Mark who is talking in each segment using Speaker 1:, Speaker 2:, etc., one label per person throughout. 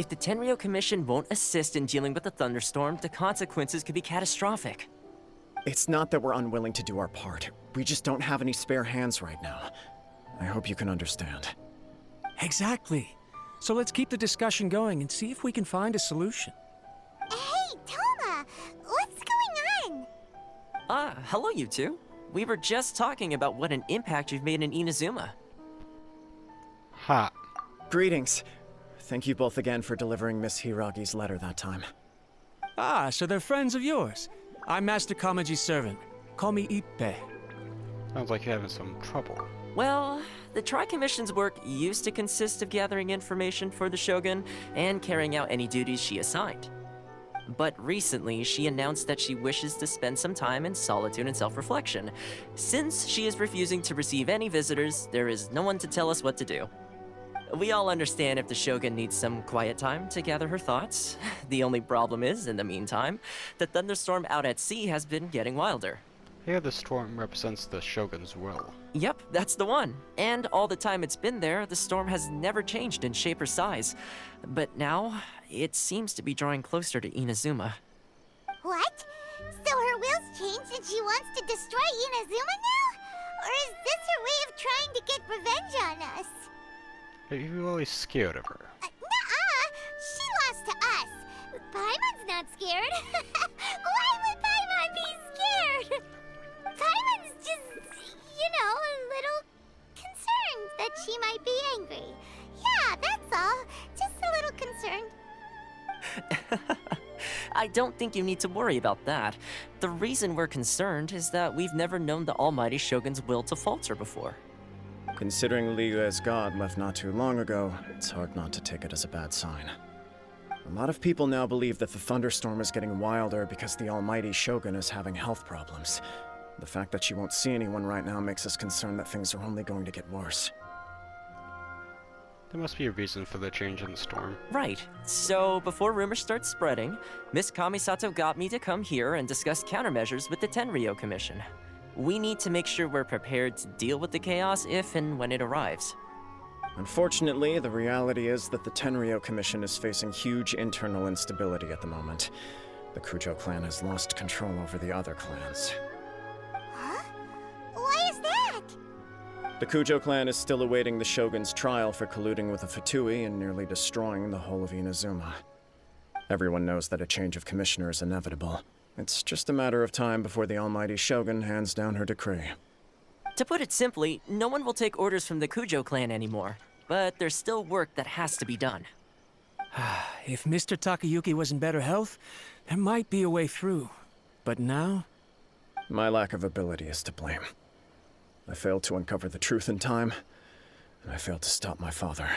Speaker 1: If the Tenryou Commission won't assist in dealing with the thunderstorm, the consequences could be catastrophic.
Speaker 2: It's not that we're unwilling to do our part. We just don't have any spare hands right now. I hope you can understand.
Speaker 3: Exactly. So let's keep the discussion going and see if we can find a solution.
Speaker 4: Hey, Toma! What's going on?
Speaker 1: Hello you two. We were just talking about what an impact you've made in Inazuma.
Speaker 5: Ha.
Speaker 2: Greetings. Thank you both again for delivering Miss Hiragi's letter that time.
Speaker 3: Ah, so they're friends of yours. I'm Master Kamaji's servant. Call me Ippe.
Speaker 5: Sounds like you're having some trouble.
Speaker 1: Well, the Tri-Commission's work used to consist of gathering information for the Shogun and carrying out any duties she assigned. But recently, she announced that she wishes to spend some time in solitude and self-reflection. Since she is refusing to receive any visitors, there is no one to tell us what to do. We all understand if the Shogun needs some quiet time to gather her thoughts. The only problem is, in the meantime, the thunderstorm out at sea has been getting wilder.
Speaker 5: Here the storm represents the Shogun's will.
Speaker 1: Yep, that's the one. And all the time it's been there, the storm has never changed in shape or size. But now, it seems to be drawing closer to Inazuma.
Speaker 4: What? So her will's changed and she wants to destroy Inazuma now? Or is this her way of trying to get revenge on us?
Speaker 5: Are you really scared of her?
Speaker 4: Nuh-uh! She lost to us! Paimon's not scared! Why would Paimon be scared? Paimon's just, a little concerned that she might be angry. Yeah, that's all. Just a little concerned.
Speaker 1: I don't think you need to worry about that. The reason we're concerned is that we've never known the Almighty Shogun's will to falter before.
Speaker 2: Considering Liyue's god left not too long ago, it's hard not to take it as a bad sign. A lot of people now believe that the thunderstorm is getting wilder because the almighty Shogun is having health problems. The fact that she won't see anyone right now makes us concerned that things are only going to get worse.
Speaker 5: There must be a reason for the change in the storm.
Speaker 1: Right. So, before rumors start spreading, Miss Kamisato got me to come here and discuss countermeasures with the Tenryou Commission. We need to make sure we're prepared to deal with the chaos if and when it arrives.
Speaker 2: Unfortunately, the reality is that the Tenryou Commission is facing huge internal instability at the moment. The Kujo clan has lost control over the other clans.
Speaker 4: Huh? Why is that?
Speaker 2: The Kujo clan is still awaiting the Shogun's trial for colluding with the Fatui and nearly destroying the whole of Inazuma. Everyone knows that a change of commissioner is inevitable. It's just a matter of time before the almighty Shogun hands down her decree.
Speaker 1: To put it simply, no one will take orders from the Kujo clan anymore. But there's still work that has to be done.
Speaker 3: If Mr. Takayuki was in better health, there might be a way through. But now?
Speaker 2: My lack of ability is to blame. I failed to uncover the truth in time, and I failed to stop my father.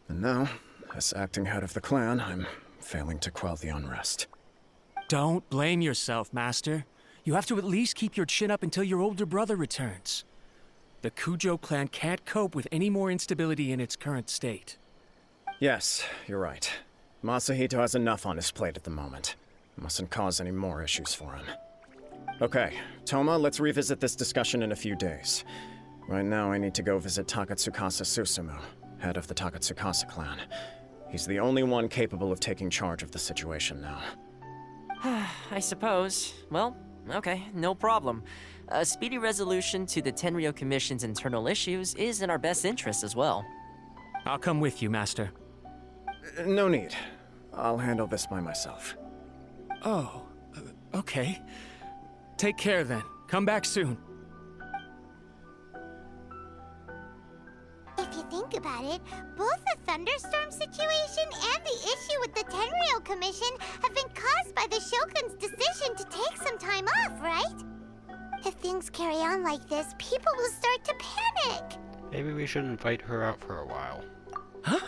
Speaker 2: And now, as acting head of the clan, I'm failing to quell the unrest.
Speaker 3: Don't blame yourself, Master. You have to at least keep your chin up until your older brother returns. The Kujo clan can't cope with any more instability in its current state.
Speaker 2: Yes, you're right. Masahito has enough on his plate at the moment. Mustn't cause any more issues for him. Okay, Toma, let's revisit this discussion in a few days. Right now, I need to go visit Takatsukasa Susumu, head of the Takatsukasa clan. He's the only one capable of taking charge of the situation now.
Speaker 1: I suppose. Well, okay, no problem. A speedy resolution to the Tenryou Commission's internal issues is in our best interest as well.
Speaker 3: I'll come with you, Master.
Speaker 2: No need. I'll handle this by myself.
Speaker 3: Oh, okay. Take care then. Come back soon.
Speaker 4: If you think about it, both the thunderstorm situation and the issue with the Tenryou Commission have been caused by the Shogun's decision to take some time off, right? If things carry on like this, people will start to panic.
Speaker 5: Maybe we should invite her out for a while.
Speaker 3: Huh?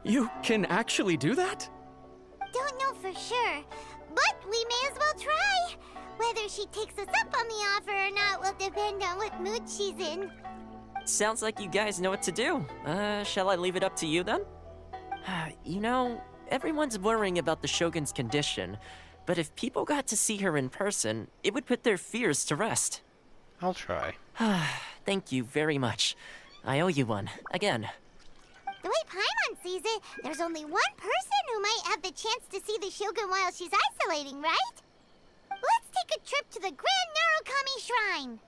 Speaker 3: You can actually do that?
Speaker 4: Don't know for sure, but we may as well try. Whether she takes us up on the offer or not will depend on what mood she's in.
Speaker 1: Sounds like you guys know what to do. Shall I leave it up to you then? You know, everyone's worrying about the Shogun's condition, but if people got to see her in person, it would put their fears to rest.
Speaker 5: I'll try.
Speaker 1: Thank you very much. I owe you one, again.
Speaker 4: The way Paimon on, Caesar. There's only one person who might have the chance to see the Shogun while she's isolating, right? Let's take a trip to the Grand Narukami Shrine.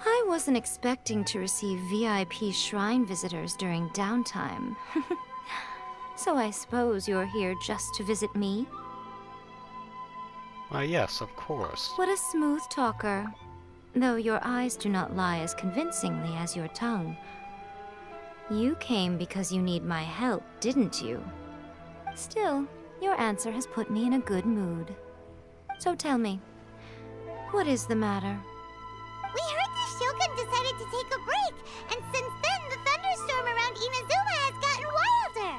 Speaker 6: I wasn't expecting to receive VIP shrine visitors during downtime. So I suppose you're here just to visit me?
Speaker 5: Why, yes, of course.
Speaker 6: What a smooth talker. Though your eyes do not lie as convincingly as your tongue. You came because you need my help, didn't you? Still, your answer has put me in a good mood. So tell me, what is the matter?
Speaker 4: We heard the Shogun decided to take a break, and since then the thunderstorm around Inazuma has gotten wilder.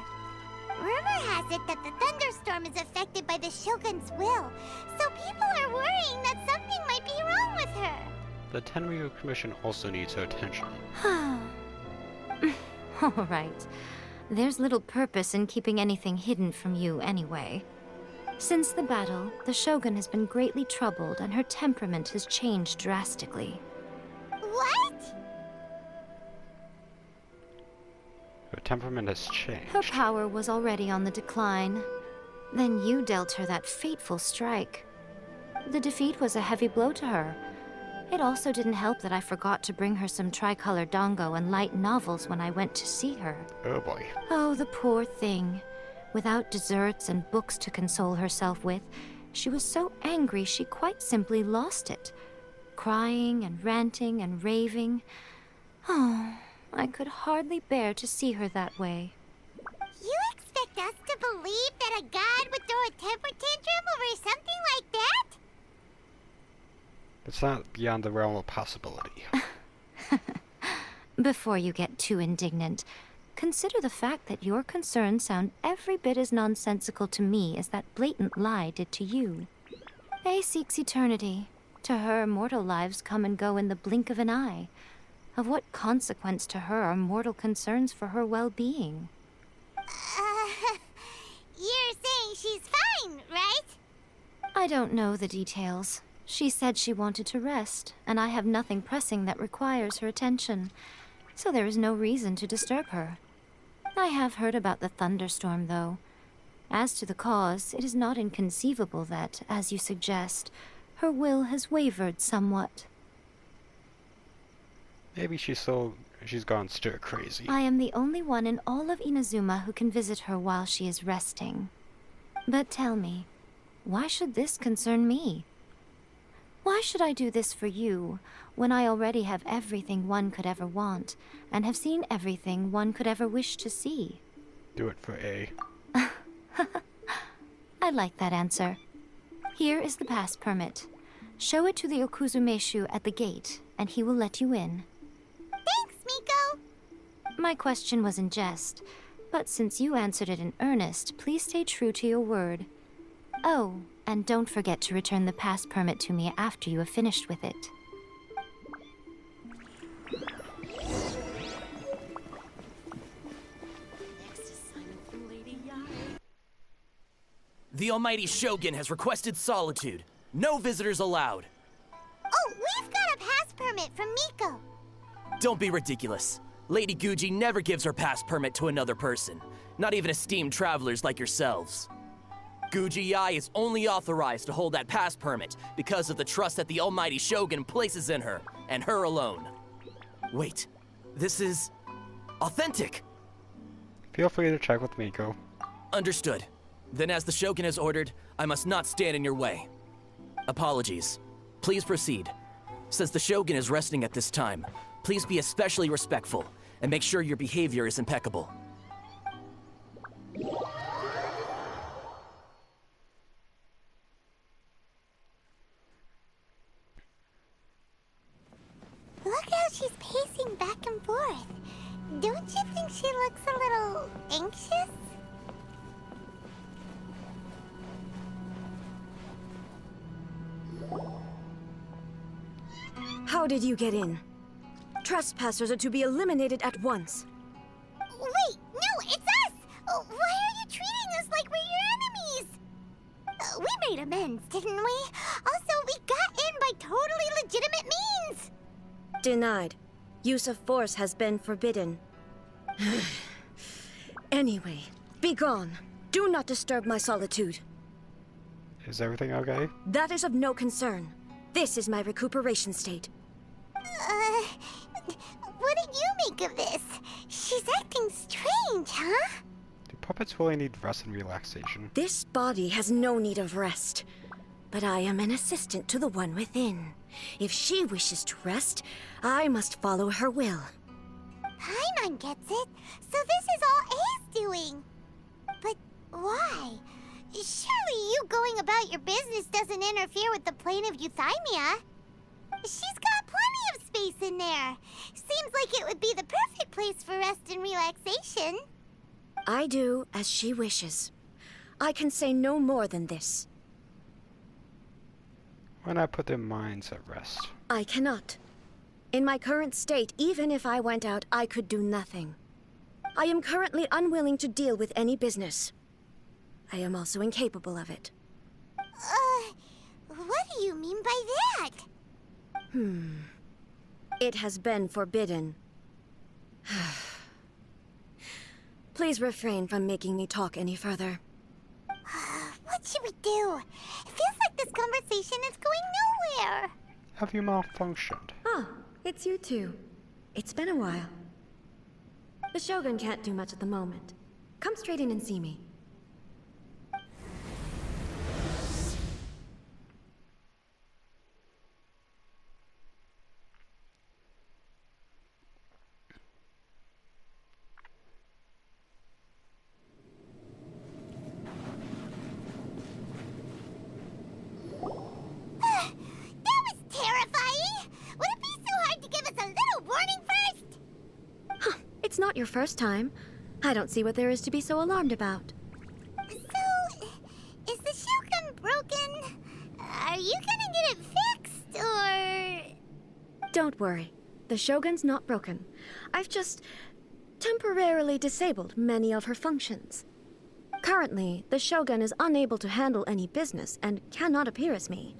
Speaker 4: Rumor has it that the thunderstorm is affected by the Shogun's will, so people are worrying that something might be wrong with her.
Speaker 5: The Tenryu Commission also needs her attention.
Speaker 6: All right. There's little purpose in keeping anything hidden from you anyway. Since the battle, the Shogun has been greatly troubled and her temperament has changed drastically.
Speaker 4: What?
Speaker 5: Her temperament has changed.
Speaker 6: Her power was already on the decline. Then you dealt her that fateful strike. The defeat was a heavy blow to her. It also didn't help that I forgot to bring her some tricolor dango and light novels when I went to see her.
Speaker 5: Oh boy.
Speaker 6: Oh, the poor thing. Without desserts and books to console herself with, she was so angry she quite simply lost it. Crying and ranting and raving. Oh, I could hardly bear to see her that way.
Speaker 4: You expect us to believe that a god would throw a temper tantrum over something like that?
Speaker 5: It's not beyond the realm of possibility.
Speaker 6: Before you get too indignant, consider the fact that your concerns sound every bit as nonsensical to me as that blatant lie did to you. A seeks eternity. To her, mortal lives come and go in the blink of an eye. Of what consequence to her are mortal concerns for her well-being?
Speaker 4: You're saying she's fine, right?
Speaker 6: I don't know the details. She said she wanted to rest, and I have nothing pressing that requires her attention, so there is no reason to disturb her. I have heard about the thunderstorm, though. As to the cause, it is not inconceivable that, as you suggest, her will has wavered somewhat.
Speaker 5: Maybe she's gone stir crazy.
Speaker 6: I am the only one in all of Inazuma who can visit her while she is resting. But tell me, why should this concern me? Why should I do this for you, when I already have everything one could ever want, and have seen everything one could ever wish to see?
Speaker 5: Do it for A.
Speaker 6: I like that answer. Here is the pass permit. Show it to the Okuzumeshu at the gate, and he will let you in.
Speaker 4: Thanks, Miko!
Speaker 6: My question was in jest, but since you answered it in earnest, please stay true to your word. Oh, and don't forget to return the pass permit to me after you have finished with it.
Speaker 7: The almighty Shogun has requested solitude. No visitors allowed.
Speaker 4: Oh, we've got a pass permit from Miko.
Speaker 7: Don't be ridiculous. Lady Guji never gives her pass permit to another person, not even esteemed travelers like yourselves. Guji-ai is only authorized to hold that pass permit because of the trust that the almighty Shogun places in her, and her alone. Wait, this is authentic.
Speaker 5: Feel free to check with Miko.
Speaker 7: Understood. Then as the Shogun has ordered, I must not stand in your way. Apologies. Please proceed. Since the Shogun is resting at this time, please be especially respectful and make sure your behavior is impeccable.
Speaker 4: Look how she's pacing back and forth. Don't you think she looks a little anxious?
Speaker 8: How did you get in? Trespassers are to be eliminated at once.
Speaker 4: Wait, no, it's us! Why are you treating us like we're your enemies? We made amends, didn't we? Also, we got in by totally legitimate means!
Speaker 8: Denied. Use of force has been forbidden. Anyway, be gone. Do not disturb my solitude.
Speaker 5: Is everything okay?
Speaker 8: That is of no concern. This is my recuperation state.
Speaker 4: What did you make of this? She's acting strange, huh?
Speaker 5: Do puppets really need rest and relaxation?
Speaker 8: This body has no need of rest. But I am an assistant to the one within. If she wishes to rest, I must follow her will.
Speaker 4: Paimon gets it. So this is all A's doing. But why? Surely you going about your business doesn't interfere with the plane of Euthymia. She's got plenty of space in there. Seems like it would be the perfect place for rest and relaxation.
Speaker 8: I do as she wishes. I can say no more than this.
Speaker 5: Why not put their minds at rest?
Speaker 8: I cannot. In my current state, even if I went out, I could do nothing. I am currently unwilling to deal with any business. I am also incapable of it.
Speaker 4: What do you mean by that?
Speaker 8: It has been forbidden. Please refrain from making me talk any further.
Speaker 4: What should we do? It feels like this conversation is going nowhere.
Speaker 5: Have you malfunctioned?
Speaker 8: Oh, it's you two. It's been a while. The Shogun can't do much at the moment. Come straight in and see me. It's not your first time. I don't see what there is to be so alarmed about.
Speaker 4: So, is the Shogun broken? Are you gonna get it fixed, or...?
Speaker 8: Don't worry. The Shogun's not broken. I've just temporarily disabled many of her functions. Currently, the Shogun is unable to handle any business and cannot appear as me.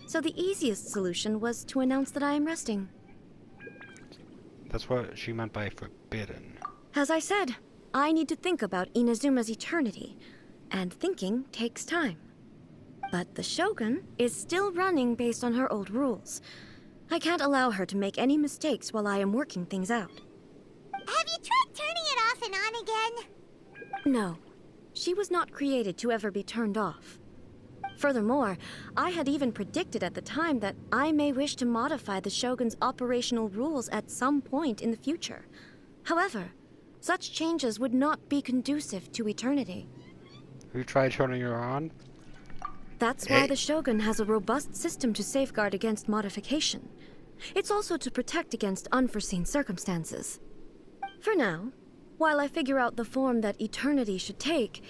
Speaker 8: So the easiest solution was to announce that I am resting.
Speaker 5: That's what she meant by forbidden.
Speaker 8: As I said, I need to think about Inazuma's eternity, and thinking takes time. But the Shogun is still running based on her old rules. I can't allow her to make any mistakes while I am working things out.
Speaker 4: Have you tried turning it off and on again?
Speaker 8: No. She was not created to ever be turned off. Furthermore, I had even predicted at the time that I may wish to modify the Shogun's operational rules at some point in the future. However, such changes would not be conducive to eternity.
Speaker 5: Have you tried turning her on?
Speaker 8: That's why the Shogun has a robust system to safeguard against modification. It's also to protect against unforeseen circumstances. For now, while I figure out the form that eternity should take,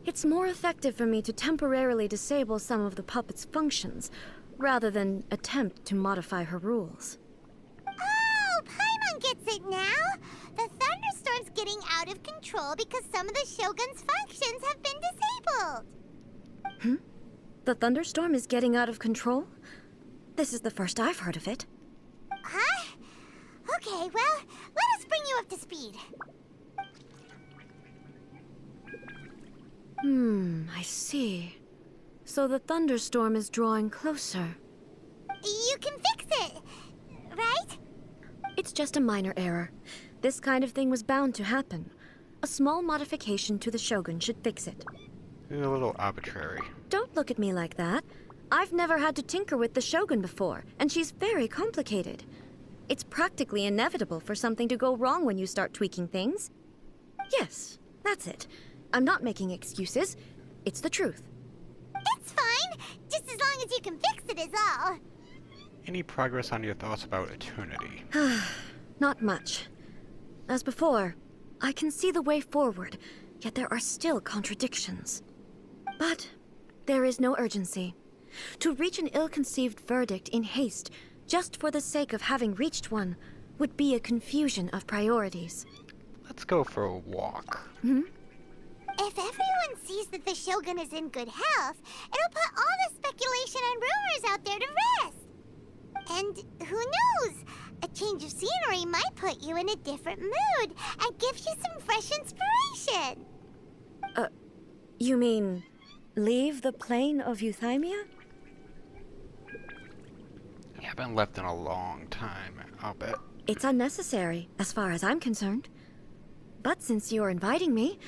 Speaker 8: it's more effective for me to temporarily disable some of the puppet's functions, rather than attempt to modify her rules.
Speaker 4: Oh, Paimon gets it now! The thunderstorm's getting out of control because some of the Shogun's functions have been disabled.
Speaker 8: The thunderstorm is getting out of control? This is the first I've heard of it.
Speaker 4: Huh? Okay, well, let us bring you up to speed.
Speaker 8: I see. So the thunderstorm is drawing closer.
Speaker 4: You can fix it, right?
Speaker 8: It's just a minor error. This kind of thing was bound to happen. A small modification to the Shogun should fix it.
Speaker 5: It's a little arbitrary.
Speaker 8: Don't look at me like that. I've never had to tinker with the Shogun before, and she's very complicated. It's practically inevitable for something to go wrong when you start tweaking things. Yes, that's it. I'm not making excuses. It's the truth.
Speaker 4: It's fine, just as long as you can fix it is all.
Speaker 5: Any progress on your thoughts about eternity?
Speaker 8: Not much. As before, I can see the way forward, yet there are still contradictions. But there is no urgency. To reach an ill-conceived verdict in haste just for the sake of having reached one, would be a confusion of priorities.
Speaker 5: Let's go for a walk.
Speaker 4: If everyone sees that the Shogun is in good health, it'll put all the speculation and rumors out there to rest. And who knows? A change of scenery might put you in a different mood and give you some fresh inspiration.
Speaker 8: You mean, leave the plane of euthymia?
Speaker 5: You haven't left in a long time, I'll bet.
Speaker 8: It's unnecessary, as far as I'm concerned. But since you're inviting me,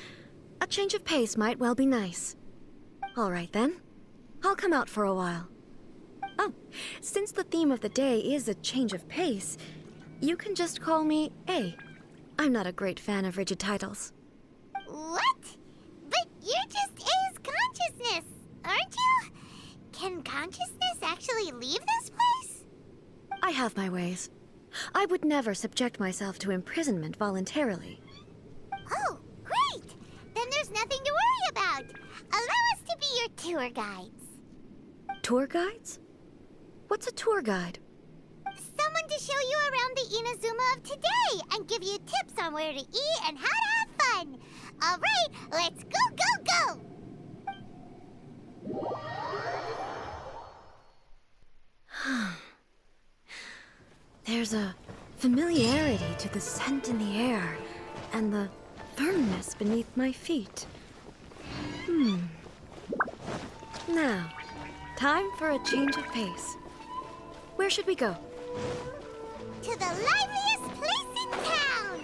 Speaker 8: a change of pace might well be nice. All right then, I'll come out for a while. Oh, since the theme of the day is a change of pace, you can just call me A. I'm not a great fan of rigid titles.
Speaker 4: What? But you're just A's consciousness, aren't you? Can consciousness actually leave this place?
Speaker 8: I have my ways. I would never subject myself to imprisonment voluntarily.
Speaker 4: Oh, great! Then there's nothing to worry about. Allow us to be your tour guides.
Speaker 8: Tour guides? What's a tour guide?
Speaker 4: Someone to show you around the Inazuma of today and give you tips on where to eat and how to have fun. All right, let's go, go, go!
Speaker 8: There's a familiarity to the scent in the air and the firmness beneath my feet. Now, time for a change of pace. Where should we go?
Speaker 4: To the liveliest place in town!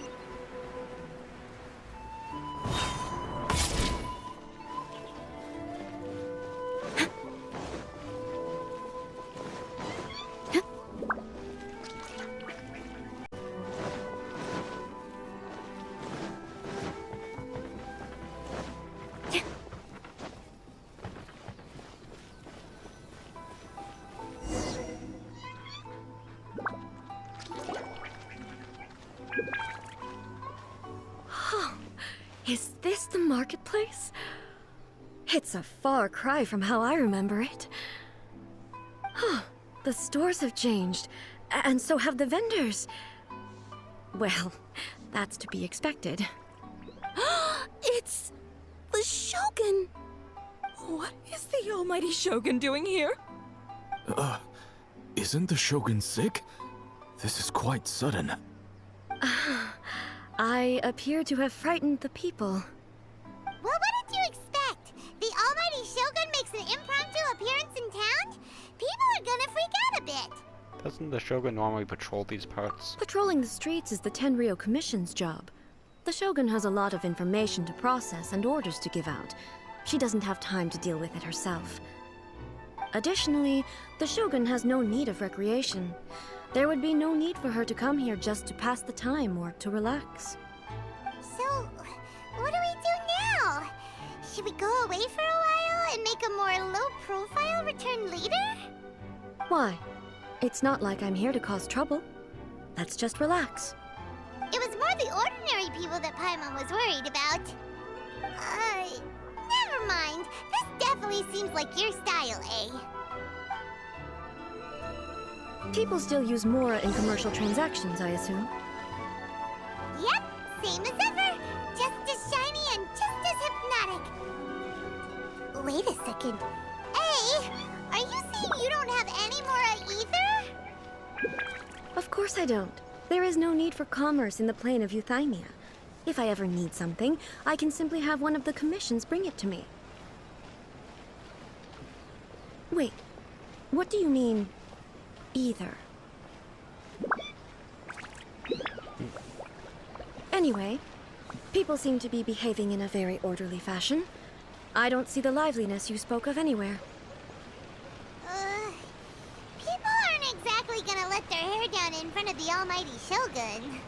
Speaker 8: Is this the marketplace? It's a far cry from how I remember it. The stores have changed, and so have the vendors. Well, that's to be expected.
Speaker 9: It's the Shogun! What is the almighty Shogun doing here?
Speaker 10: Isn't the Shogun sick? This is quite sudden.
Speaker 8: I appear to have frightened the people.
Speaker 4: Well, what did you expect? The almighty Shogun makes an impromptu appearance in town? People are gonna freak out a bit.
Speaker 5: Doesn't the Shogun normally patrol these parts?
Speaker 8: Patrolling the streets is the Tenryou Commission's job. The Shogun has a lot of information to process and orders to give out. She doesn't have time to deal with it herself. Additionally, the Shogun has no need of recreation. There would be no need for her to come here just to pass the time or to relax.
Speaker 4: So, what do we do now? Should we go away for a while and make a more low-profile return later?
Speaker 8: Why? It's not like I'm here to cause trouble. Let's just relax.
Speaker 4: It was more the ordinary people that Paimon was worried about. Never mind. This definitely seems like your style, eh?
Speaker 8: People still use Mora in commercial transactions, I assume.
Speaker 4: Yep, same as ever. Just as shiny and just as hypnotic. Wait a second. Hey, are you saying you don't have any Mora either?
Speaker 8: Of course I don't. There is no need for commerce in the plane of euthymia. If I ever need something, I can simply have one of the commissions bring it to me. Wait, what do you mean, either? Anyway, people seem to be behaving in a very orderly fashion. I don't see the liveliness you spoke of anywhere.
Speaker 4: People aren't exactly gonna let their hair down in front of the almighty Shogun.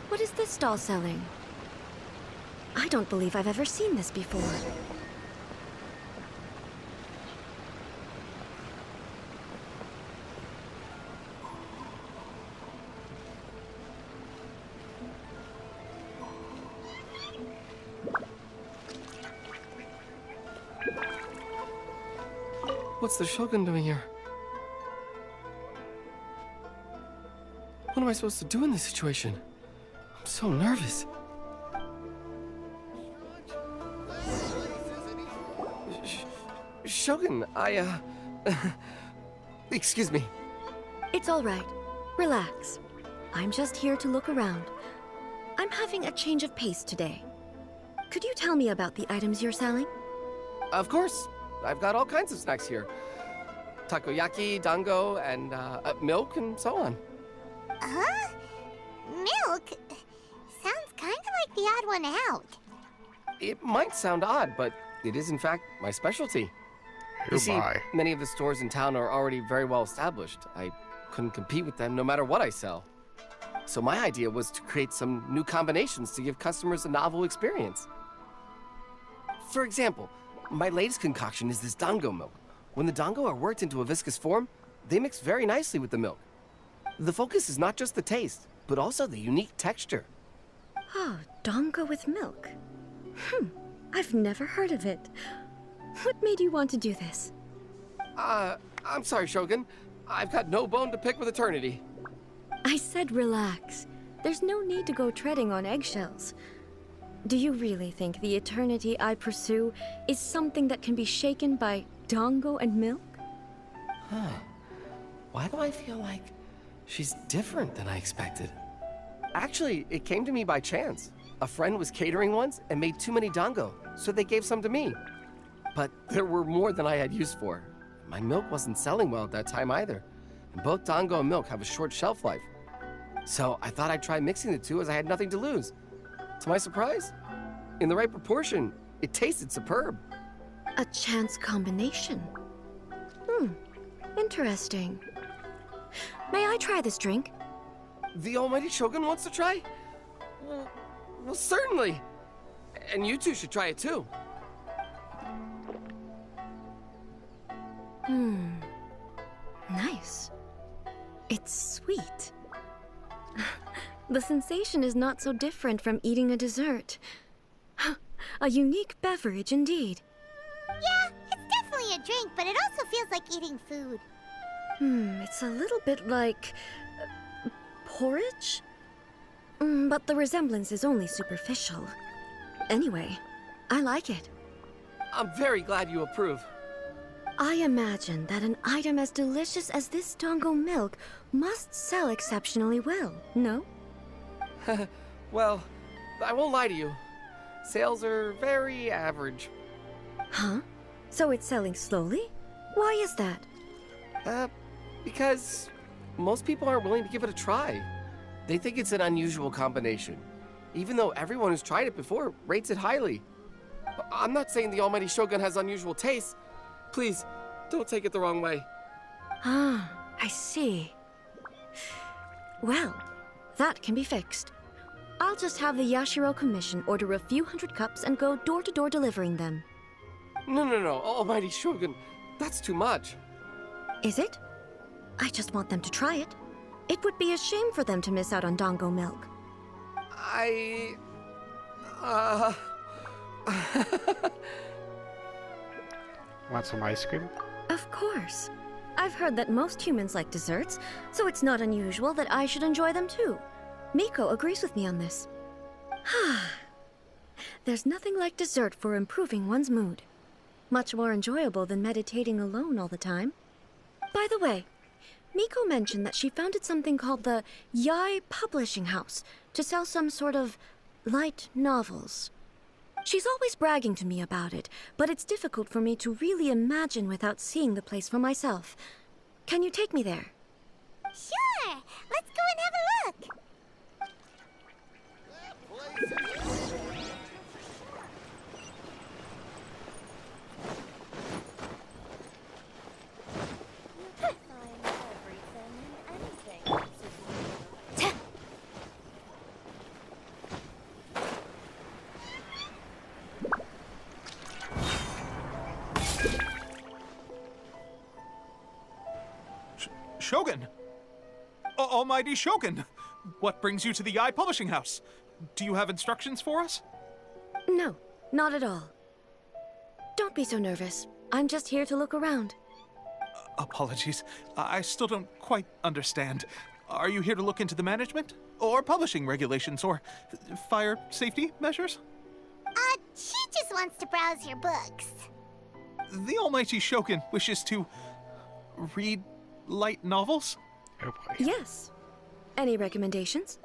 Speaker 8: What is this stall selling? I don't believe I've ever seen this before.
Speaker 11: What's the Shogun doing here? What am I supposed to do in this situation? I'm so nervous. Shogun, excuse me.
Speaker 8: It's all right. Relax. I'm just here to look around. I'm having a change of pace today. Could you tell me about the items you're selling?
Speaker 11: Of course. I've got all kinds of snacks here. Takoyaki, dango, and milk, and so on.
Speaker 4: Huh? Milk? Sounds kind of like the odd one out.
Speaker 11: It might sound odd, but it is in fact my specialty. You see, many of the stores in town are already very well established. I couldn't compete with them no matter what I sell. So my idea was to create some new combinations to give customers a novel experience. For example, my latest concoction is this dango milk. When the dango are worked into a viscous form, they mix very nicely with the milk. The focus is not just the taste, but also the unique texture.
Speaker 8: Oh, dango with milk. I've never heard of it. What made you want to do this?
Speaker 11: I'm sorry, Shogun. I've got no bone to pick with eternity.
Speaker 8: I said relax. There's no need to go treading on eggshells. Do you really think the eternity I pursue is something that can be shaken by dango and milk?
Speaker 11: Huh. Why do I feel like she's different than I expected? Actually, it came to me by chance. A friend was catering once and made too many dango, so they gave some to me. But there were more than I had use for. My milk wasn't selling well at that time either. And both dango and milk have a short shelf life. So I thought I'd try mixing the two as I had nothing to lose. To my surprise, in the right proportion, it tasted superb.
Speaker 8: A chance combination. Interesting. May I try this drink?
Speaker 11: The almighty Shogun wants to try? Well, certainly. And you two should try it too.
Speaker 8: Nice. It's sweet. The sensation is not so different from eating a dessert. A unique beverage indeed.
Speaker 4: Yeah, it's definitely a drink, but it also feels like eating food.
Speaker 8: It's a little bit like porridge? But the resemblance is only superficial. Anyway, I like it.
Speaker 11: I'm very glad you approve.
Speaker 8: I imagine that an item as delicious as this dango milk must sell exceptionally well, no?
Speaker 11: Well, I won't lie to you. Sales are very average.
Speaker 8: Huh? So it's selling slowly? Why is that?
Speaker 11: Because most people aren't willing to give it a try. They think it's an unusual combination, even though everyone who's tried it before rates it highly. I'm not saying the almighty Shogun has unusual tastes. Please, don't take it the wrong way.
Speaker 8: Ah, I see. Well, that can be fixed. I'll just have the Yashiro Commission order a few hundred cups and go door-to-door delivering them.
Speaker 11: No, almighty Shogun, that's too much.
Speaker 8: Is it? I just want them to try it. It would be a shame for them to miss out on dango milk.
Speaker 5: Want some ice cream?
Speaker 8: Of course. I've heard that most humans like desserts, so it's not unusual that I should enjoy them too. Miko agrees with me on this. There's nothing like dessert for improving one's mood. Much more enjoyable than meditating alone all the time. By the way, Miko mentioned that she founded something called the Yai Publishing House to sell some sort of light novels. She's always bragging to me about it, but it's difficult for me to really imagine without seeing the place for myself. Can you take me there?
Speaker 4: Sure! Let's go and have a look!
Speaker 3: Shogun! Almighty Shogun! What brings you to the Yai Publishing House? Do you have instructions for us?
Speaker 8: No, not at all. Don't be so nervous. I'm just here to look around.
Speaker 3: Apologies. I still don't quite understand. Are you here to look into the management? Or publishing regulations? Or fire safety measures?
Speaker 4: She just wants to browse your books.
Speaker 3: The almighty Shogun wishes to read light novels?
Speaker 5: Oh boy.
Speaker 8: Yes. Any recommendations?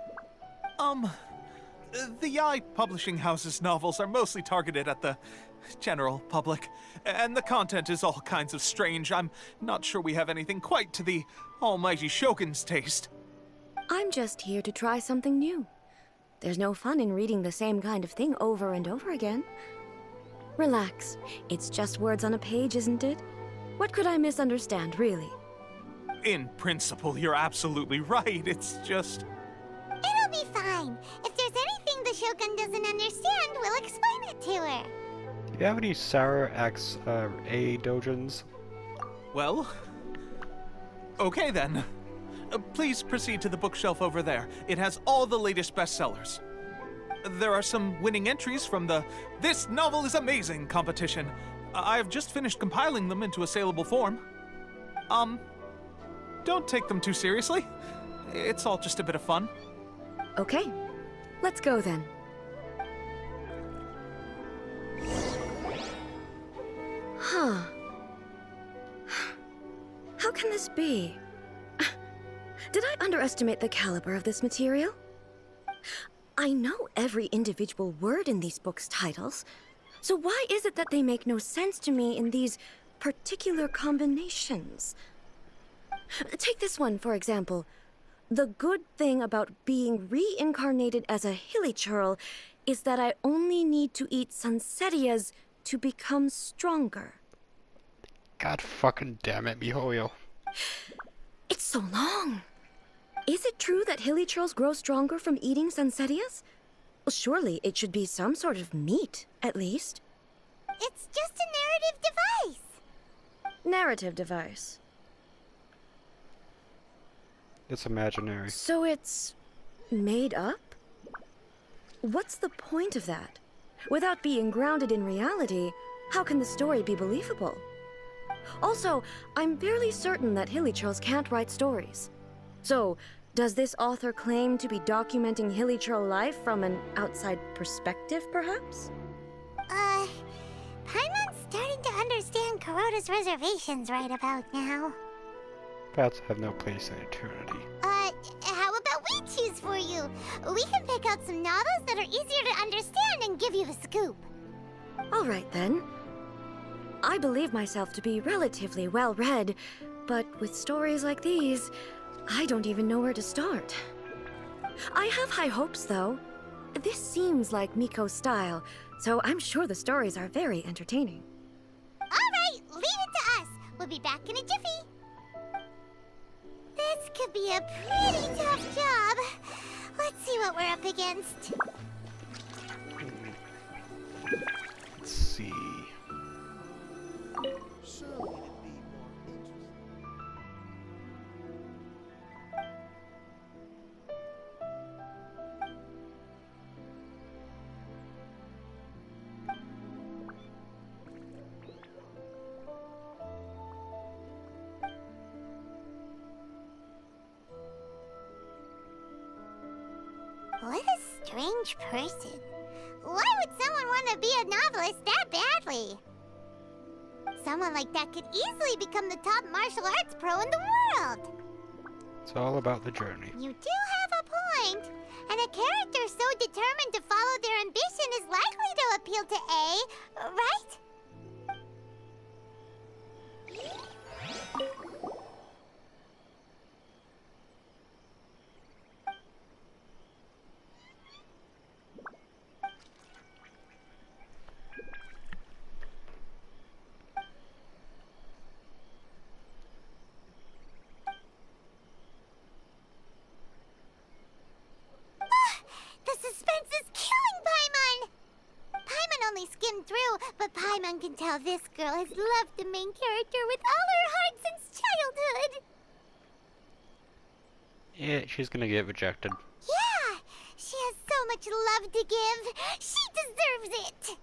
Speaker 3: The Yai publishing house's novels are mostly targeted at the general public, and the content is all kinds of strange. I'm not sure we have anything quite to the almighty Shogun's taste.
Speaker 8: I'm just here to try something new. There's no fun in reading the same kind of thing over and over again. Relax. It's just words on a page, isn't it? What could I misunderstand, really?
Speaker 3: In principle, you're absolutely right. It's just...
Speaker 4: It'll be fine. If there's anything the Shogun doesn't understand, we'll explain it to her.
Speaker 5: Do you have any Sarah X A dojins?
Speaker 3: Well... Okay then. Please proceed to the bookshelf over there. It has all the latest bestsellers. There are some winning entries from the This Novel is Amazing competition. I have just finished compiling them into a saleable form. Don't take them too seriously. It's all just a bit of fun.
Speaker 8: Okay. Let's go then. Huh. How can this be? Did I underestimate the caliber of this material? I know every individual word in these books' titles, so why is it that they make no sense to me in these particular combinations? Take this one, for example. The good thing about being reincarnated as a hilichurl is that I only need to eat sunsetias to become stronger.
Speaker 5: God fucking damn it, miHoYo.
Speaker 8: It's so long. Is it true that hilichurls grow stronger from eating sunsetias? Well, surely it should be some sort of meat, at least.
Speaker 4: It's just a narrative device.
Speaker 8: Narrative device.
Speaker 5: It's imaginary.
Speaker 8: So it's made up? What's the point of that? Without being grounded in reality, how can the story be believable? Also, I'm fairly certain that hilichurls can't write stories. So, does this author claim to be documenting hilichurl life from an outside perspective, perhaps?
Speaker 4: Paimon's starting to understand Kuroda's reservations right about now.
Speaker 5: Bats have no place in eternity.
Speaker 4: How about we choose for you? We can pick out some novels that are easier to understand and give you the scoop.
Speaker 8: All right, then. I believe myself to be relatively well-read, but with stories like these, I don't even know where to start. I have high hopes, though. This seems like Miko's style, so I'm sure the stories are very entertaining.
Speaker 4: All right, leave it to us. We'll be back in a jiffy. This could be a pretty tough job. Let's see what we're up against.
Speaker 5: Let's see.
Speaker 4: What a strange person. Why would someone want to be a novelist that badly? Someone like that could easily become the top martial arts pro in the world.
Speaker 5: It's all about the journey.
Speaker 4: You do have a point. And a character so determined to follow their ambition is likely to appeal to A, right? The suspense is killing Paimon! Paimon only skimmed through, but Paimon can tell this girl has loved the main character with all her heart since childhood.
Speaker 5: Yeah, she's gonna get rejected.
Speaker 4: Yeah, she has so much love to give. She deserves it.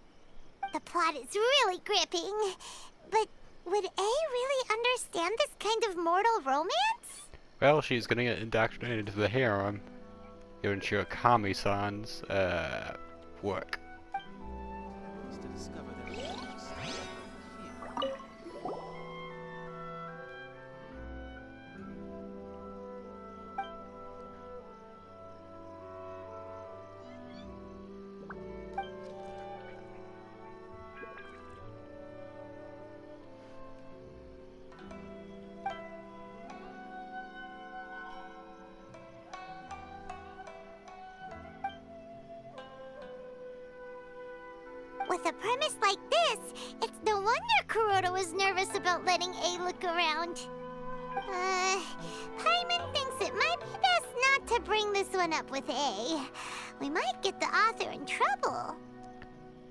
Speaker 4: The plot is really gripping, but Would A really understand this kind of mortal romance?
Speaker 5: Well, she's gonna get indoctrinated into the harem, given Shirakami-san's, work.
Speaker 4: With a premise like this, it's no wonder Kuroda was nervous about letting A look around. Paimon thinks it might be best not to bring this one up with A. We might get the author in trouble.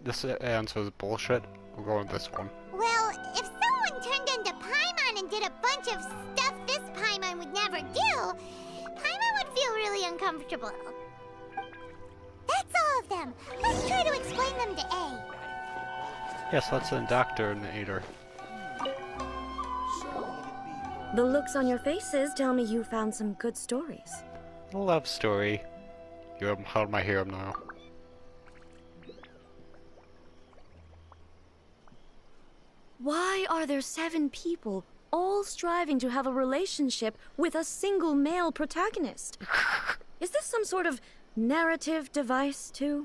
Speaker 5: This answer is bullshit. We'll go with this one.
Speaker 4: Well, if someone turned into Paimon and did a bunch of stuff this Paimon would never do, Paimon would feel really uncomfortable. That's all of them. Let's try to explain them to A.
Speaker 5: Yes, let's indoctrinate her.
Speaker 8: The looks on your faces tell me you found some good stories.
Speaker 5: A love story. You're part of my harem now.
Speaker 8: Why are there 7 people all striving to have a relationship with a single male protagonist? Is this some sort of narrative device, too?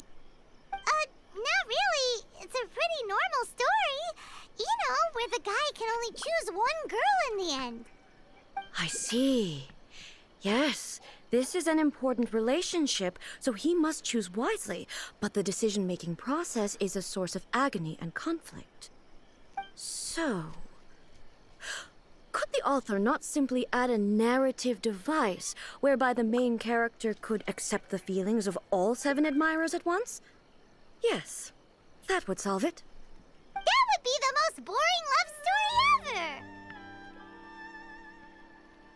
Speaker 4: Not really. It's a pretty normal story. You know, where the guy can only choose one girl in the end.
Speaker 8: I see. Yes, this is an important relationship, so he must choose wisely, but the decision-making process is a source of agony and conflict. So, could the author not simply add a narrative device whereby the main character could accept the feelings of all 7 admirers at once? Yes, that would solve it.
Speaker 4: That would be the most boring love story ever!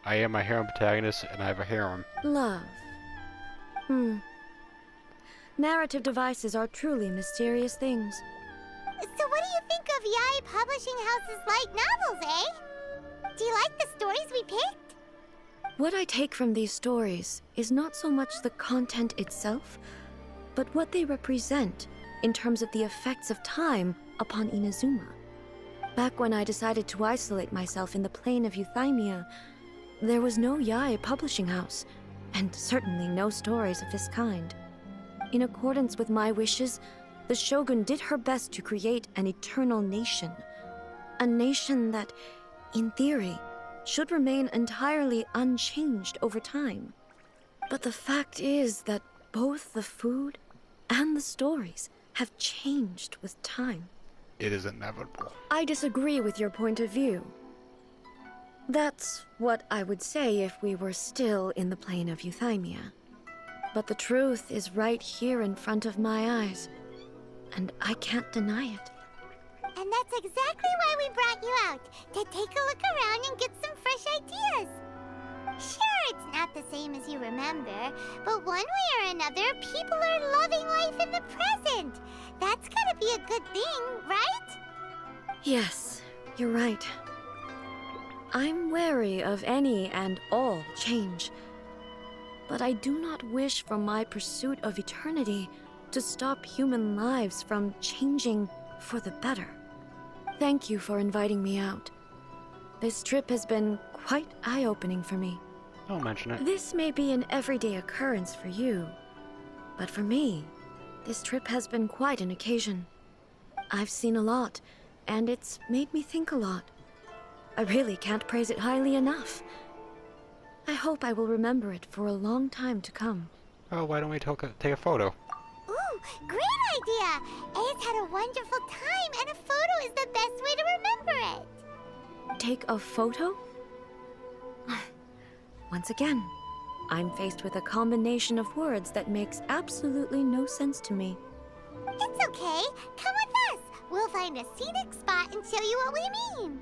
Speaker 5: I am a harem protagonist, and I have a harem.
Speaker 8: Love. Narrative devices are truly mysterious things.
Speaker 4: So what do you think of Yae Publishing House's light novels, eh? Do you like the stories we picked?
Speaker 8: What I take from these stories is not so much the content itself, but what they represent in terms of the effects of time upon Inazuma. Back when I decided to isolate myself in the plane of Euthymia, there was no Yae Publishing House, and certainly no stories of this kind. In accordance with my wishes, the Shogun did her best to create an eternal nation. A nation that, in theory, should remain entirely unchanged over time. But the fact is that both the food and the stories have changed with time.
Speaker 5: It is inevitable.
Speaker 8: I disagree with your point of view. That's what I would say if we were still in the plane of Euthymia. But the truth is right here in front of my eyes, and I can't deny it.
Speaker 4: And that's exactly why we brought you out, to take a look around and get some fresh ideas. Sure, it's not the same as you remember, but one way or another, people are loving life in the present. That's gotta be a good thing, right?
Speaker 8: Yes, you're right. I'm wary of any and all change. But I do not wish for my pursuit of eternity to stop human lives from changing for the better. Thank you for inviting me out. This trip has been quite eye-opening for me.
Speaker 5: Don't mention it.
Speaker 8: This may be an everyday occurrence for you, but for me, this trip has been quite an occasion. I've seen a lot, and it's made me think a lot. I really can't praise it highly enough. I hope I will remember it for a long time to come.
Speaker 5: Oh, why don't we take a photo?
Speaker 4: Ooh, great idea! A's had a wonderful time, and a photo is the best way to remember it.
Speaker 8: Take a photo? Once again, I'm faced with a combination of words that makes absolutely no sense to me.
Speaker 4: It's okay. Come with us. We'll find a scenic spot and show you what we mean.